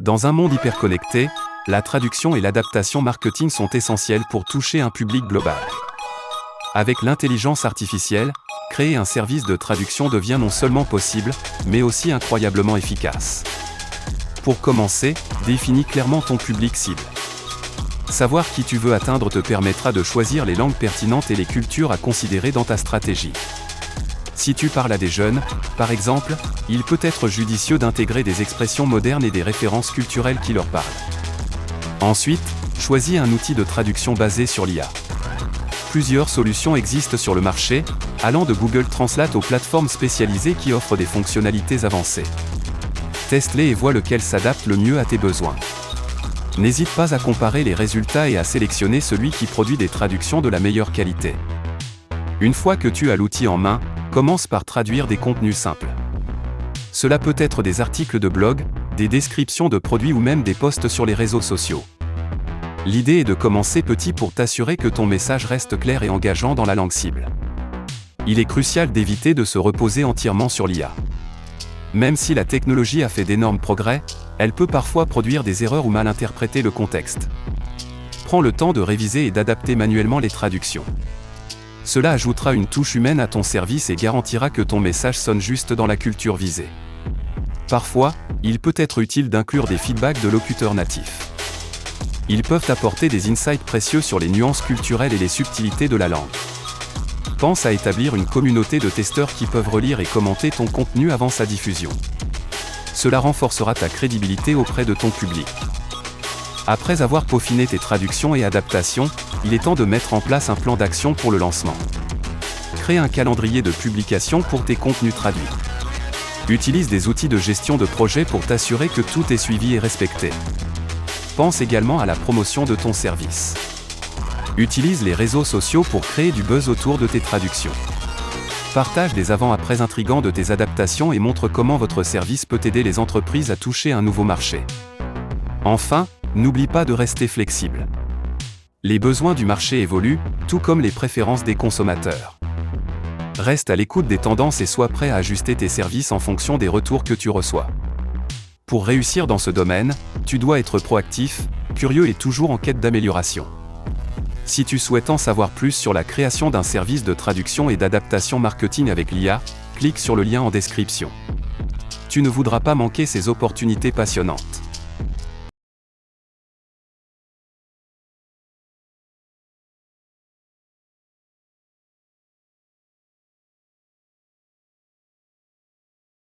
Dans un monde hyperconnecté, la traduction et l'adaptation marketing sont essentielles pour toucher un public global. Avec l'intelligence artificielle, créer un service de traduction devient non seulement possible, mais aussi incroyablement efficace. Pour commencer, définis clairement ton public cible. Savoir qui tu veux atteindre te permettra de choisir les langues pertinentes et les cultures à considérer dans ta stratégie. Si tu parles à des jeunes, par exemple, il peut être judicieux d'intégrer des expressions modernes et des références culturelles qui leur parlent. Ensuite, choisis un outil de traduction basé sur l'IA. Plusieurs solutions existent sur le marché, allant de Google Translate aux plateformes spécialisées qui offrent des fonctionnalités avancées. Teste-les et vois lequel s'adapte le mieux à tes besoins. N'hésite pas à comparer les résultats et à sélectionner celui qui produit des traductions de la meilleure qualité. Une fois que tu as l'outil en main, commence par traduire des contenus simples. Cela peut être des articles de blog, des descriptions de produits ou même des posts sur les réseaux sociaux. L'idée est de commencer petit pour t'assurer que ton message reste clair et engageant dans la langue cible. Il est crucial d'éviter de se reposer entièrement sur l'IA. Même si la technologie a fait d'énormes progrès, elle peut parfois produire des erreurs ou mal interpréter le contexte. Prends le temps de réviser et d'adapter manuellement les traductions. Cela ajoutera une touche humaine à ton service et garantira que ton message sonne juste dans la culture visée. Parfois, il peut être utile d'inclure des feedbacks de locuteurs natifs. Ils peuvent apporter des insights précieux sur les nuances culturelles et les subtilités de la langue. Pense à établir une communauté de testeurs qui peuvent relire et commenter ton contenu avant sa diffusion. Cela renforcera ta crédibilité auprès de ton public. Après avoir peaufiné tes traductions et adaptations, il est temps de mettre en place un plan d'action pour le lancement. Crée un calendrier de publication pour tes contenus traduits. Utilise des outils de gestion de projet pour t'assurer que tout est suivi et respecté. Pense également à la promotion de ton service. Utilise les réseaux sociaux pour créer du buzz autour de tes traductions. Partage des avant-après intrigants de tes adaptations et montre comment votre service peut aider les entreprises à toucher un nouveau marché. Enfin, n'oublie pas de rester flexible. Les besoins du marché évoluent, tout comme les préférences des consommateurs. Reste à l'écoute des tendances et sois prêt à ajuster tes services en fonction des retours que tu reçois. Pour réussir dans ce domaine, tu dois être proactif, curieux et toujours en quête d'amélioration. Si tu souhaites en savoir plus sur la création d'un service de traduction et d'adaptation marketing avec l'IA, clique sur le lien en description. Tu ne voudras pas manquer ces opportunités passionnantes.